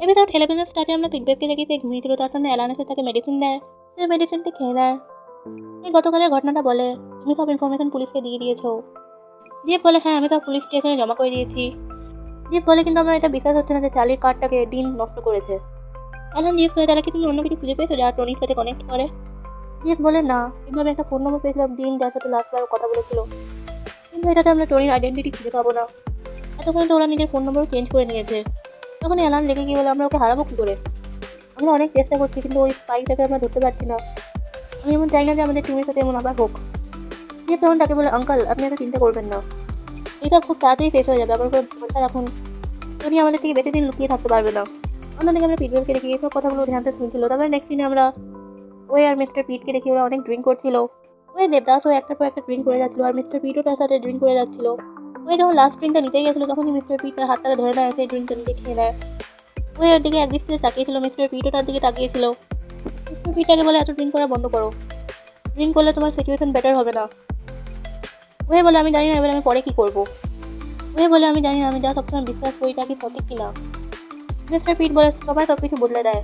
এবার তার টেলিভিশন স্টার্টে আমরা ফিডব্যাককে দেখি সে ঘুমিয়েছিল, তার সামনে অ্যালান এসে তাকে মেডিসিন দেয়, সে মেডিসিনটি খেয়ে নেয়। এই গতকালের ঘটনাটা বলে, তুমি সব ইনফরমেশন পুলিশকে দিয়ে দিয়েছো। জিপ বলে, হ্যাঁ আমি সব পুলিশ স্টেশনে জমা করে দিয়েছি। জিপ বলে, কিন্তু আমার এটা বিশ্বাস হচ্ছে না যে চার্লির কার্ডটাকে ডিন নষ্ট করেছে। অ্যালান জিজ্ঞেস করে, তাহলে কি তুমি অন্য কিছু খুঁজে পেয়েছো যা টনির সাথে কানেক্ট করে? জিপ বলে, না, কিন্তু আমি একটা ফোন নম্বর পেয়েছিলাম ডিন যার সাথে লাস্টবার কথা বলেছিল, কিন্তু এটাতে আমরা টনির আইডেন্টিটি খুঁজে পাবো না। এতক্ষণে তো ওরা নিজের ফোন নম্বরও চেঞ্জ করে নিয়েছে। তখন অ্যালান রেগে গিয়ে বলে, আমরা ওকে হারাবো কি করে? আমরা অনেক চেষ্টা করছি, কিন্তু ওই স্পাইটাকে আমরা ধরতে পারছি না। আমি এমন চাই না যে আমাদের টিমের সাথে এমন আবার হোক। জিপ তখন তাকে বলে, আঙ্কাল আপনি এত চিন্তা করবেন না, এইসব খুব তাড়াতাড়ি শেষ হয়ে যাবে, আবার করে ভরসা রাখুন, টনি আমাদের থেকে বেশি দিন লুকিয়ে থাকতে পারবে না। অন্যদিকে আমরা পিটবেলকে দেখি এইসব কথাগুলো ধ্যান শুনছিল। তারপরে নেক্সট সিনে আমরা ওই আর মিস্টার পিটকে দেখি ওরা অনেক ড্রিঙ্ক করছিল। ওই দেবদাস ও একটার পর একটা ড্রিঙ্ক করে যাচ্ছিল, আর মিস্টার পিটও তার সাথে ড্রিঙ্ক করে যাচ্ছিল। ওই যখন লাস্ট ড্রিঙ্কটা নিতেই গেছিল তখনই মিস্টার পিট তার হাতটাকে ধরে নেয়, সেই ড্রিঙ্কটা নিজে খেয়ে নেয়। ওই ওর দিকে একদৃষ্টিতে তাকিয়েছিল, মিস্টার পিটও তার দিকে তাকিয়েছিল। মিস্টার পিটটাকে বলে, এত ড্রিঙ্ক করা বন্ধ করো, ড্রিঙ্ক করলে তোমার সিচুয়েশন বেটার হবে না। ওই বলে, আমি জানি না এবার আমি পরে কি করবো। ওই বলে, আমি জানি না আমি যা সবসময় বিশ্বাস করি তা কি সঠিক কিনা। মিস্টার পিট বলে, সবাই সবকিছু বদলে দেয়,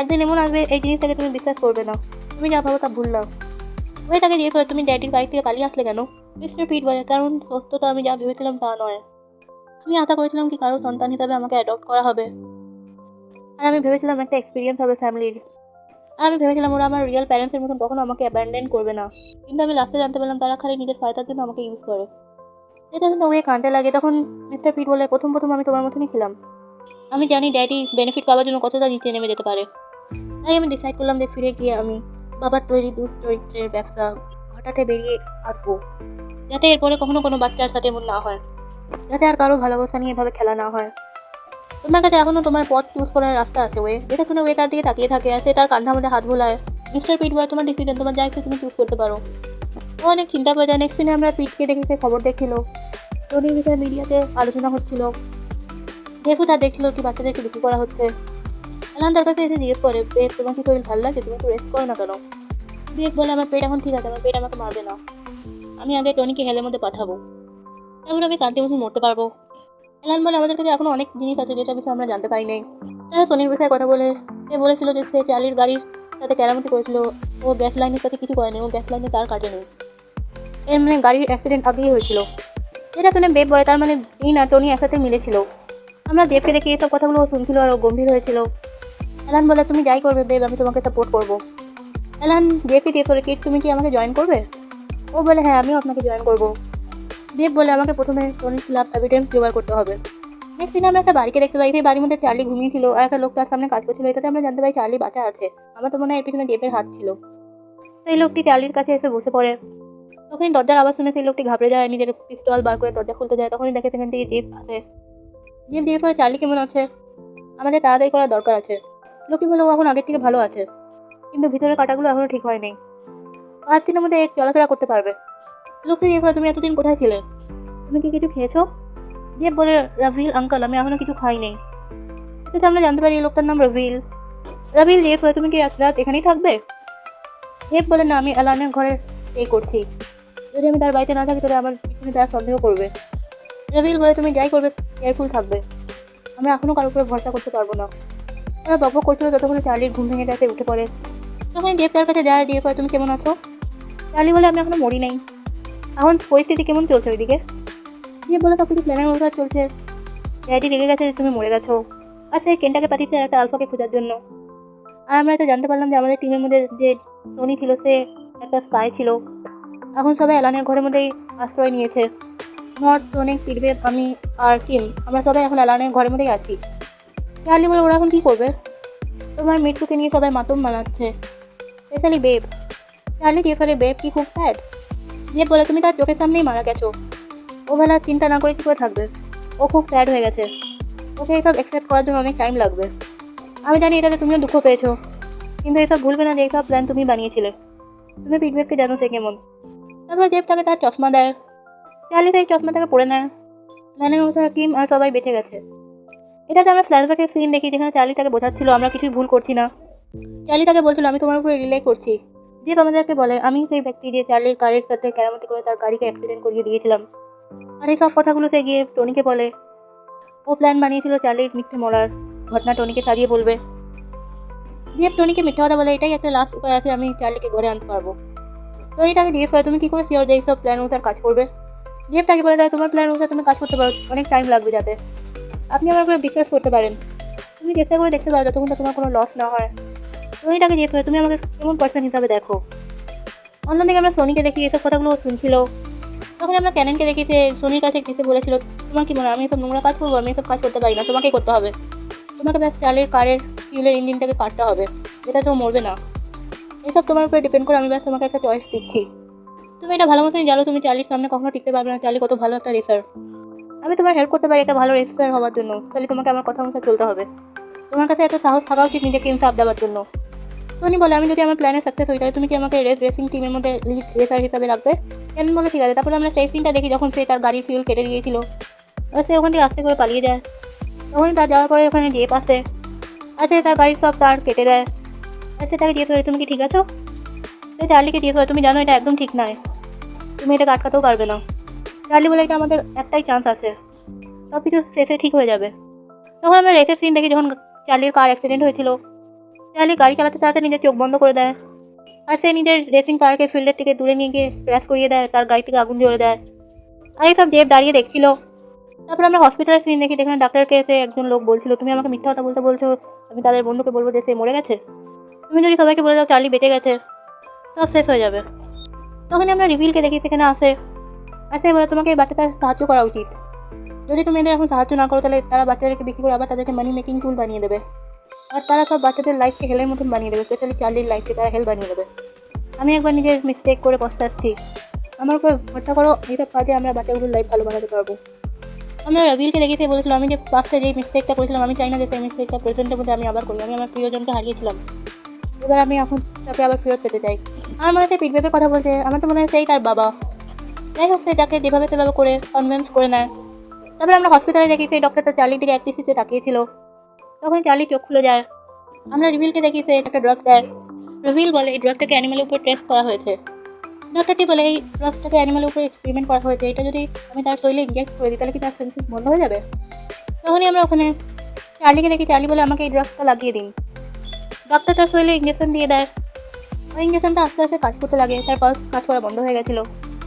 একদিন এমন আসবে এই জিনিসটাকে তুমি বিশ্বাস করবে না, তুমি যা ভাবো তা ভুল না। ওই তাকে জিজ্ঞেস করে, তুমি ড্যাডির বাড়ি থেকে পালিয়ে আসলে কেন? মিস্টার পিট বলে, কারণ সত্যটা আমি যা ভেবেছিলাম তা নয়। আমি আশা করেছিলাম কি কারো সন্তান হিসাবে আমাকে অ্যাডপ্ট করা হবে, আর আমি ভেবেছিলাম একটা এক্সপিরিয়েন্স হবে ফ্যামিলির, আর আমি ভেবেছিলাম ওরা আমার রিয়েল প্যারেন্টসের মতন কখনো আমাকে অ্যাবান্ডেন করবে না। কিন্তু আমি লাস্টে জানতে পারলাম তারা খালি নিজের ফায়দার জন্য আমাকে ইউজ করে। যেটা শুনে ওয়ে কাঁদতে লাগে। তখন মিস্টার পিট বলে, প্রথম প্রথম আমি তোমার মতনই ছিলাম, আমি জানি ড্যাডি বেনিফিট পাওয়ার জন্য কতটা নিচে নেমে যেতে পারে, তাই আমি ডিসাইড করলাম যে ফিরে গিয়ে আমি বাবার তৈরি দুশ্চরিত্রের ব্যবসা ঘটাতে বেরিয়ে আসবো, যাতে এরপরে কখনো কোনো বাচ্চার সাথে এমন না হয়, যাতে আর কারো ভালোবাসা নিয়ে এভাবে খেলা না হয়। তোমার কাছে এখনো তোমার পথ চুজ করার রাস্তা আছে ওয়ে। দেখে শুনে ওয়ে তার দিকে তাকিয়ে থাকে, আর সে তার কাঁধার মধ্যে হাত ভোলায়। মিস্টার পিট বলে, তোমার ডিসিশন, তোমার যা ইচ্ছে তুমি চুজ করতে পারো। ও অনেক চিন্তা করে যায়। নেক্সট সিনে আমরা পিটকে দেখি সে খবর দেখছিল, টনির বিষয়ে মিডিয়াতে আলোচনা হচ্ছিল, যেহেতু তার দেখছিল কি বাচ্চাদেরকে বিক্রি করা হচ্ছে। অ্যালান তার কাছে এসে জিজ্ঞেস করে, বেব তোমার কি শরীর ভালো লাগছে, তুমি একটু রেস্ট করো না কেন? বেব বলে, আমার পেট এখন ঠিক আছে, আমার পেট আমাকে মারবে না, আমি আগে টনিকে হেলের মধ্যে পাঠাবো, তারপর আমি শান্তি মতো মরতে পারবো। অ্যালান বলে, আমাদের কাছে এখনো অনেক জিনিস আছে যেটা বিষয়ে আমরা জানতে পাই নাই। তারা সোনির বিষয়ে কথা বলে, সে বলেছিল যে সে চার্লির গাড়ির সাথে কেরামতি করেছিল, ও গ্যাস লাইনের সাথে কিছু করেনি, ও গ্যাস লাইনে তার কাটেনি, এর মানে গাড়ির অ্যাক্সিডেন্ট আগেই হয়েছিল। যেটা শুনে বেব বলে, তার মানে ডিন আর টনি একসাথে মিলেছিল। আমরা দেবকে দেখে এসব কথাগুলো শুনছিল আর ও গম্ভীর হয়েছিল। অ্যালান বলে, তুমি যাই করবে বেব, আমি তোমাকে সাপোর্ট করবো। অ্যালান দেবকে জিজ্ঞেস করে, কিট তুমি কি আমাকে জয়েন করবে? ও বলে, হ্যাঁ আমিও আপনাকে জয়েন করবো। দেব বলে, আমাকে প্রথমে টনির খিলাফ এভিডেন্স জোগাড় করতে হবে। নেক্সট দিন আমরা একটা বাড়িকে দেখতে পাই, সেই বাড়ির মধ্যে চার্লি ঘুমিয়েছিল আর একটা লোক তার সামনে কাজ করছিল। এটাতে আমরা জানতে পারি চার্লি বাঁচা আছে। আমার তো মনে হয় এর পিছনে দেবের হাত ছিল। সেই লোকটি চার্লির কাছে এসে বসে পড়ে। তখনই দরজার আওয়াজ শুনে সেই লোকটি ঘাবড়ে যায়, নিজের পিস্তল বার করে দরজা খুলতে যায়। তখনই দেখে সেখান থেকে জিপ আসে। জিপ জিজ্ঞেস করে, চার্লি কেমন আছে? আমাদের তাড়াতাড়ি করার দরকার আছে। লোকটি বলে, ও এখন আগের থেকে ভালো আছে, কিন্তু ভিতরের কাটাগুলো এখনো ঠিক হয়নি, 5 দিনের মধ্যে চলাফেরা করতে পারবে। লোকটি জিজ্ঞেস করে, তুমি এতদিন কোথায় ছিলে, তুমি কি কিছু খেয়েছো? জিপ বলে, রাভিল আঙ্কাল, আমি এখনো কিছু খাইনি। সেটা আমরা জানতে পারি এই লোকটার নাম রবিল। রবিল জিজ্ঞেস করে, তুমি কি আজ রাত এখানেই থাকবে? দেব বলে, না, আমি অ্যালানের ঘরে স্টে করছি, যদি আমি তার বাড়িতে না থাকি তাহলে আমার পিছনে তারা সন্দেহ করবে। রবিল বলে, তুমি যাই করবে কেয়ারফুল থাকবে, আমরা এখনো কারোর উপরে ভরসা করতে পারবো না। ওরা বক করছিল, ততক্ষণে চার্লির ঘুম ভেঙে যায়, সে উঠে পড়ে। তখন দেব তার কাছে যায়, দিয়ে কয়, তুমি কেমন আছো? চার্লি বলে, আমি এখনো মরি নাই। এখন পরিস্থিতি কেমন চলছে ওইদিকে? দেব বলে, সব কিছু প্ল্যানের অনুসার চলছে, ড্যাডি রেগে গেছে যে তুমি মরে গেছো, আর সে কেনটাকে পাঠিয়েছে একটা আলফাকে খোঁজার জন্য। আর আমরা এটা জানতে পারলাম যে আমাদের টিমের মধ্যে যে সোনি ছিল সে একটা স্পাই ছিল। এখন সবাই অ্যালানের ঘরের মধ্যেই আশ্রয় নিয়েছে। নর্থ, সোনিক, পিটবেব, আমি আর কিম, আমরা সবাই এখন অ্যালানের ঘরের মধ্যেই আছি। চার্লি বলে, ওরা এখন কি করবে? তোমার মৃত্যুকে নিয়ে সবাই মাতম বানাচ্ছে, স্পেশালি বেব। চার্লি জিজ্ঞেস করে, বেব কি খুব স্যাড? বেব বলে, তুমি তার চোখের সামনেই মারা গেছো, ও বেলা চিন্তা না করে কি করে থাকবে, ও খুব স্যাড হয়ে গেছে, ওকে এইসব অ্যাকসেপ্ট করার জন্য অনেক টাইম লাগবে। আমি জানি এটাতে তুমিও দুঃখ পেয়েছো, কিন্তু এইসব ভুলবে না যে এইসব প্ল্যান তুমি বানিয়েছিলে। তুমি পিটবেবকে জানো সে কেমন। তারপর জেব তাকে তার চশমা দেয়। চার্লি সেই চশমাটাকে পরে নেয়। প্ল্যানের অনুসারে কিম আর সবাই বেঁচে গেছে। এটাতে আমরা ফ্ল্যাশব্যাকের সিন দেখি, যেখানে চার্লি তাকে বোঝাচ্ছিল আমরা কিছুই ভুল করছি না। চার্লি তাকে বলছিল, আমি তোমার উপরে রিলে করছি। জেব আমাদেরকে বলে, আমি সেই ব্যক্তি যে চার্লির গাড়ির সাথে কেরামতি করে তার গাড়িকে অ্যাক্সিডেন্ট করিয়ে দিয়েছিলাম। আর এই সব কথাগুলো সে গিয়ে টনিকে বলে। ও প্ল্যান বানিয়েছিল চার্লির মিথ্যে মরার, ঘটনা টনিকে সাজিয়ে বলবে। জেফ টনিকে মিথ্যা কথা বলে এটাই একটা লাস্ট উপায় আছে, আমি চার্লিকে ঘরে আনতে পারবো। টনি তাকে জিজ্ঞেস করে তুমি কি করে শিওর যে এইসব প্ল্যান অনুসার কাজ করবে? জেফ তাকে বলে দেয় তোমার প্ল্যান অনুসারে তুমি কাজ করতে পারো, অনেক টাইম লাগবে যাতে আপনি আমার উপরে বিশ্বাস করতে পারেন। তুমি চেষ্টা করে দেখতে পারো যতক্ষণ তোমার কোনো লস না হয়। টনি তাকে জিজ্ঞেস করে তুমি আমাকে কেমন পার্সন হিসাবে দেখো? অন্যদিকে আমরা সোনিকে দেখি এসব কথাগুলো শুনছিল। তখন আমরা ক্যাননকে দেখি যে সোনির কাছে এসে বলেছিল তোমার কি মনে হয় আমি এসব নোংরা কাজ করবো? আমি এসব কাজ করতে পারি না, তোমাকেই করতে হবে। তোমাকে ব্যাস চার্লির কারের ফিউলের ইঞ্জিনটাকে কাটতে হবে, যেটা তো মরবে না। এসব তোমার উপরে ডিপেন্ড করে, আমি ব্যাস তোমাকে একটা চয়েস দিচ্ছি। তুমি এটা ভালো মতোই জানো তুমি চার্লির সামনে কখনো টিকতে পারবে না, চার্লি কত ভালো একটা রেসার। আমি তোমার হেল্প করতে পারি একটা ভালো রেসার হওয়ার জন্য, তাহলে তোমাকে আমার কথা অনুসারে চলতে হবে। তোমার কাছে এত সাহস থাকা উচিত নিজেকে ইনসাফ দেওয়ার জন্য। সোনি বলে আমি যদি আমার প্ল্যানে সাকসেস হই তাহলে তুমি কি আমাকে রেসিং টিমের মধ্যে লিড রেসার হিসাবে রাখবে? ক্যানন বলে ঠিক আছে। তারপরে আমরা সেই সিনটা দেখি যখন সে তার গাড়ির ফিউল কেটে দিয়েছিল আর সে ওখান থেকে আস্তে করে পালিয়ে যায়। তখনই তার যাওয়ার পরে ওখানে জেপ আসে আর সে তার গাড়ির সব তার কেটে দেয়। আর সে তাকে জিজ্ঞেস করে তুমি কি ঠিক আছো? সে চার্লিকে জিজ্ঞেস করে তুমি জানো এটা একদম ঠিক নয়, তুমি এটাকে আটকাতেও পারবে না। চার্লি বলে এটা আমাদের একটাই চান্স আছে, সব কিছু শেষে ঠিক হয়ে যাবে। তখন আমরা রেসের সিন দেখি যখন চার্লির কার অ্যাক্সিডেন্ট হয়েছিল। চার্লি গাড়ি চালাতে চালাতে নিজের চোখ বন্ধ করে দেয় আর সে নিজের রেসিং কারকে ফিল্ডের থেকে দূরে নিয়ে গিয়ে ক্র্যাশ করিয়ে দেয়, তার গাড়ি থেকে আগুন জ্বলে দেয়। আর এইসব জেব দাঁড়িয়ে দেখছিল। তারপর আমরা হসপিটালের সিন দেখি যেখানে ডাক্তারকে এসে একজন লোক বলছিল তুমি আমাকে মিথ্যা কথা বলতে বলছো, আমি তাদের বন্ধুকে বলবো যে সে মরে গেছে। তুমি যদি সবাইকে বলে দাও চার্লি বেঁচে গেছে সব শেষ হয়ে যাবে। তখন আমরা রিভিলকে দেখি সেখানে আসে আর সে বলে তোমাকে এই বাচ্চাটার সাহায্য করা উচিত। যদি তুমি এদের এখন সাহায্য না করো তাহলে তারা বাচ্চাদেরকে বিক্রি করে আবার তাদেরকে মানি মেকিং টুল বানিয়ে দেবে আর তারা সব বাচ্চাদের লাইফকে হেলের মতন বানিয়ে দেবে, স্পেশালি চার্লির লাইফকে তারা হেল বানিয়ে দেবে। আমি একবার নিজের মিস্টেক করে পস্তাচ্ছি, আমার উপর ভরসা করো, এইসব কাজে আমরা বাচ্চাগুলোর লাইফ ভালো বানাতে পারবো। আমরা রবিলকে দেখে সে বলেছিলাম আমি যে পাস্টে যেই মিস্টেকটা করেছিলাম আমি চাই না যে সেই মিস্টেকটা প্রেজেন্টের মধ্যে আমি আবার করি। আমি আমার প্রিয়জনকে হারিয়েছিলাম, এবার আমি এখন তাকে আবার ফেরত পেতে চাই। আমার মনে হচ্ছে পিটবেপের কথা বলছে, আমার তো মনে হয় সেই তার বাবা। যাই হোক সে তাকে যেভাবে সেভাবে করে কনভিন্স করে নেয়। তারপরে আমরা হসপিটালে দেখি সেই ডক্টরটা চার্লির দিকে এক দৃষ্টিতে তাকিয়েছিল। তখন চার্লি চোখ খুলে যায়। আমরা রিভিলকে দেখি সে একটা ড্রাগ দেয়। রিভিল বলে এই ড্রাগটাকে অ্যানিমালের উপর টেস্ট করা হয়েছে। ডক্টরটি বলে এই ড্রাগসটাকে অ্যানিমালের উপর এক্সপেরিমেন্ট করা হয়েছে, এটা যদি আমি তার শরীরে ইনজেক্ট করে দিই তাহলে কি তার সেন্সেস বন্ধ হয়ে যাবে? তখনই আমরা ওখানে চার্লিকে দেখি, চার্লি বলে আমাকে এই ড্রাগসটা লাগিয়ে দিন। ডক্টর তার শরীরে ইঞ্জেকশন দিয়ে দেয়। ওই ইঞ্জেকশনটা আস্তে আস্তে কাজ করতে লাগে, তার পালস কাজ করা বন্ধ হয়ে গেছিলো।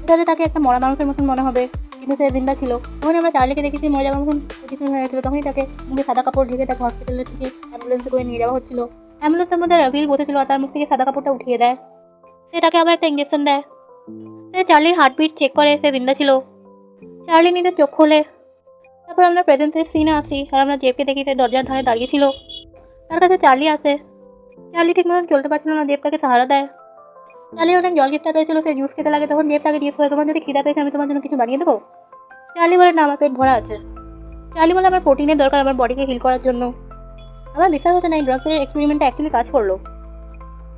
এটাতে তাকে একটা মরা মানুষের মতন মনে হবে, কিন্তু সে জিন্দা ছিল। তখন আমরা চার্লিকে দেখেছি মরে যাওয়ার মতন পজিশন হয়ে গেছিলো। তখনই তাকে মুখে সাদা কাপড় ঢেকে তাকে হসপিটালের থেকে অ্যাম্বুলেন্সে করে নিয়ে যাওয়া হচ্ছিল। অ্যাম্বুলেন্সের মধ্যে রবিল বসেছিল আর তার মুখ থেকে সাদা কাপড়টা উঠিয়ে দেয়। সে তাকে আবার একটা ইঞ্জেকশন দেয়। সে চার্লির হার্টবিট চেক করে, সে জিন্দা ছিল। চার্লি নিজের চোখ খোলে। তারপর আমরা প্রেজেন্সের সিনে আসি আর আমরা জেবকে দেখি সে দরজার ধারে দাঁড়িয়েছিল। তার কাছে চার্লি আসে। চার্লি ঠিক মতন চলতে পারছিল না, জেব তাকে সাহারা দেয়। চার্লি অনেক জল খিদা পেয়েছিল, সে জুস খেতে লাগে। তখন জেব তাকে জিজ্ঞেস করে তোমার যদি খিদা পেয়েছে আমি তোমার জন্য কিছু বানিয়ে দেবো? চার্লি বলে না আমার পেট ভরা আছে। চার্লি বলে আমার প্রোটিনের দরকার আমার বডিকে হিল করার জন্য। আমার বিশ্বাস হচ্ছে না এই ড্রাগসের এক্সপেরিমেন্টটা অ্যাকচুয়ালি কাজ করলো।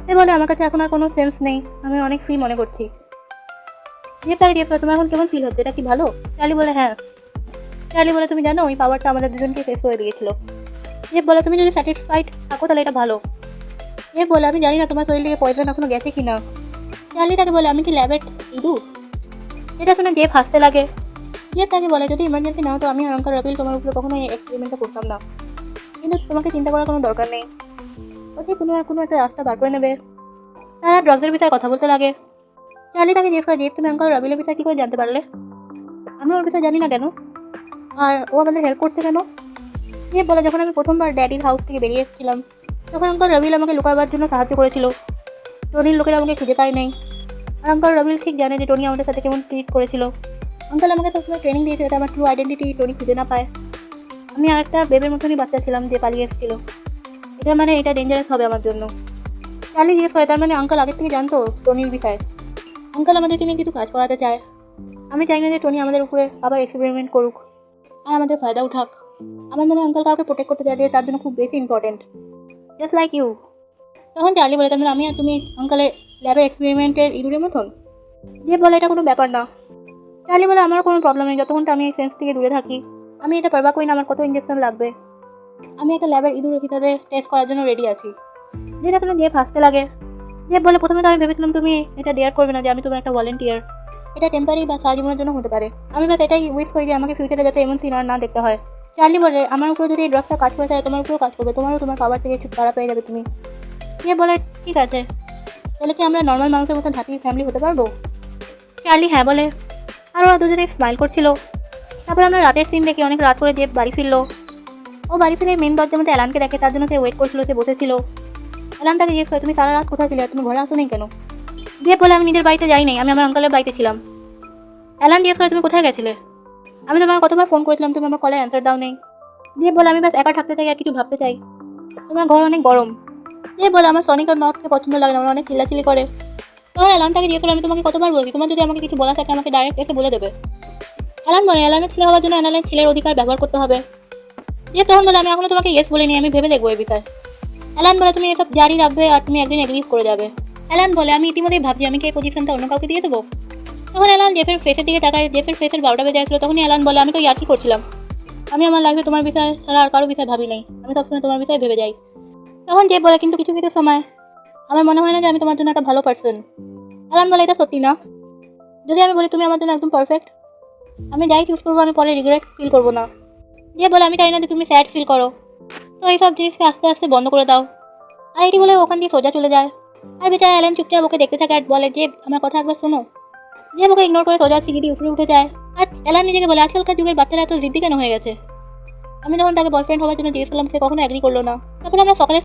সে বলে আমার কাছে এখন আর কোনো সেন্স নেই, আমি অনেক ফ্রি মনে করছি। জেব তাকে জিজ্ঞেস করে তোমার এখন কেমন ফিল হচ্ছে, এটা কি ভালো? চার্লি বলে হ্যাঁ। চার্লি বলে তুমি জানো ওই পাওয়ারটা আমাদের দুজনকে ফেস করে দিয়েছিল। জেব বলে তুমি যদি স্যাটিসফাইড থাকো তাহলে এটা ভালো। জেব বলে আমি জানি না তোমার শরীরে পয়জন এখনো গেছে কিনা। চার্লি তাকে বলে আমি কি ল্যাবেট ইঁদুর? এটা শুনে জেব হাসতে লাগে। জেব তাকে বলে যদি ইমার্জেন্সি না হতো আমি আর আঙ্কেল রবিল তোমার উপরে কখনো এই এক্সপেরিমেন্টটা করতাম না, কিন্তু তোমাকে চিন্তা করার কোনো দরকার নেই। বলছি কোনো একটা রাস্তা বার করে নেবে। তারা ড্রাগসের বিষয়ে কথা বলতে লাগে। চার্লি তাকে জিজ্ঞেস করে জেব তুমি আঙ্কেল রবিলের বিষয়ে কী করে জানতে পারলে? আমি ওর বিষয়ে জানি না কেন, আর ও আমাদের হেল্প করছে কেন? জেব বলে যখন আমি প্রথমবার ড্যাডির হাউস থেকে বেরিয়ে এসেছিলাম তখন আঙ্কেল রবিল আমাকে লুকাবার জন্য সাহায্য করেছিল। টনির লোকেরা আমাকে খুঁজে পায় নাই, আর আঙ্কেল রবিল ঠিক জানে যে টনি আমাদের সাথে কেমন ট্রিট করেছিল। আঙ্কেল আমাকে সবসময় ট্রেনিং দিয়েছে যাতে আমার ট্রু আইডেন্টিটি টনি খুঁজে না পায়। আমি আরেকটা বেবের মতনই বাচ্চা ছিলাম যে পালিয়ে এসেছিল, এটা মানে এটা ডেঞ্জারাস হবে আমার জন্য। চার্লি জিজ্ঞেস করে তার মানে আঙ্কেল আগের থেকে জানতো টনির বিষয়ে? আঙ্কেল আমাদের টিমে কিছু কাজ করাতে চায়। আমি চাই না যে টনি আমাদের উপরে আবার এক্সপেরিমেন্ট করুক আর আমাদের ফায়দা উঠাক। আমার মনে হয় আঙ্কেল কাউকে প্রোটেক্ট করতে চায় যে তার জন্য খুব বেশি ইম্পর্টেন্ট, জাস্ট লাইক ইউ। তখন চার্লি বলে তার মানে আমি আর তুমি আঙ্কেলের ল্যাবের এক্সপেরিমেন্টের ইঁদুরের মতন? যে বলে এটা কোনো ব্যাপার না। চার্লি বলে আমার কোনো প্রবলেম নেই যতক্ষণটা আমি এই সেন্স থেকে দূরে থাকি। আমি এটা পারবা করি না আমার কত ইঞ্জেকশন লাগবে, আমি একটা ল্যাবের ইঁদুর হিসাবে টেস্ট করার জন্য রেডি আছি। যেটা শুনে যে ফাঁসতে লাগে। যে বলে প্রথমে তো আমি ভেবেছিলাম তুমি এটা ডেয়ার করবে না যে আমি তোমার একটা ভলেন্টিয়ার, এটা টেম্পারি বা সারা জীবনের জন্য হতে পারে। আমি বাস এটাই উইশ করি যে আমাকে ফিউচারে যাতে এমন সিন আর না দেখতে হয়। চার্লি বলে, আমার উপরে যদি এই ড্রাগসটা কাজ করে তাহলে তোমার উপরেও কাজ করবে, তোমারও তোমার খাবার থেকে ছুটকারা পেয়ে যাবে তুমি। যে বলে, ঠিক আছে, তাহলে কি আমরা নর্মাল মানুষের মতন হ্যাপি ফ্যামিলি হতে পারবো? চার্লি হ্যাঁ বলে। আর ওরা দুজনে স্মাইল করছিল। তারপর আমরা রাতের সিন দেখি, অনেক রাত করে জেফ বাড়ি ফিরলো। ও বাড়ি ফিরে মেন দরজার মধ্যে অ্যালানকে দেখে, তার জন্য সে ওয়েট করছিল, সে বসেছিল। অ্যালান তাকে জিজ্ঞেস করে, তুমি সারা রাত কোথায় ছিলে, তুমি ঘরে আসো নেই কেন? জেফ বলে, আমি নিজের বাড়িতে যাই নাই, আমি আমার আঙ্কেলের বাড়িতে ছিলাম। অ্যালান জিজ্ঞেস করে, তুমি কোথায় গেছিলে? আমি তোমাকে কতবার ফোন করেছিলাম, তুমি আমার কলের অ্যান্সার দাও নেই। জেফ বলে, আমি ব্যাস একা থাকতে চাই আর কিছু ভাবতে চাই, তোমার ঘর অনেক গরম। জেফ বলে, আমার সনিক আর নটকে পছন্দ লাগে না, ওরা অনেক চিল্লাচিল্লি করে। তখন অ্যালান তাকে জিজ্ঞেস করে, আমি তোমাকে কতবার বলছি, তোমার যদি আমাকে কিছু বলা থাকে আমাকে ডাইরেক্ট এসে বলে দেবে। অ্যালান বলে, অ্যালানের ছেলে হওয়ার জন্য অ্যালানের ছেলের অধিকার ব্যবহার করতে হবে। জেফ তখন বলে, আমি এখনো তোমাকে ইয়েস বলিনি, আমি ভেবে দেখবো এই বিষয়ে। অ্যালান বলে, তুমি এসব জারি রাখবে আর তুমি একদিন এগ্রি করে যাবে। অ্যালান বলে, আমি ইতিমধ্যেই ভাবছি আমি কি এই পজিশনটা অন্য কাউকে দিয়ে দেবো। তখন অ্যালান জেফের ফেসের দিকে তাকায়, জেফের ফেসের 12টা বেজে আসলো। তখনই অ্যালান বলে, আমি তো ইয়ার্কি করছিলাম, আমি আমার লাইফে তোমার বিষয়ে ছাড়া আর কারো বিষয়ে ভাবি নাই, আমি সবসময় তোমার বিষয়ে ভেবে যাই। তখন জেফ বলে, কিন্তু কিছু কিছু সময় আমার মনে হয় না যে আমি তোমার জন্য একটা ভালো পার্সন। অ্যালান বলে, এটা সত্যি না? যদি আমি বলি তুমি আমার জন্য একদম পারফেক্ট, আমি যাই চুজ করবো আমি পরে রিগ্রেট ফিল করবো না। যে বলে, আমি চাই না যে তুমি স্যাড ফিল করো, তো এইসব জিনিসকে আস্তে আস্তে বন্ধ করে দাও। আর এটি বলে ওখান দিয়ে সোজা চলে যায়। আর বেচারা অ্যালান চুপচাপ ওকে দেখতে থাকে আর বলে, যে আমার কথা একবার শোনো। যে ওকে ইগনোর করে সোজা সিঁড়ি দিয়ে উপরে উঠে যায়। আর অ্যালান নিজেকে বলে, আজকালকার যুগের বাচ্চারা এত জিদ্দি কেন হয়ে গেছে। আমি যখন তাকে বয়ফ্রেন্ড হওয়ার জন্য জিজ্ঞেস করলাম, সে কখনো অ্যাগ্রি করলো না। তারপর আমরা সকালে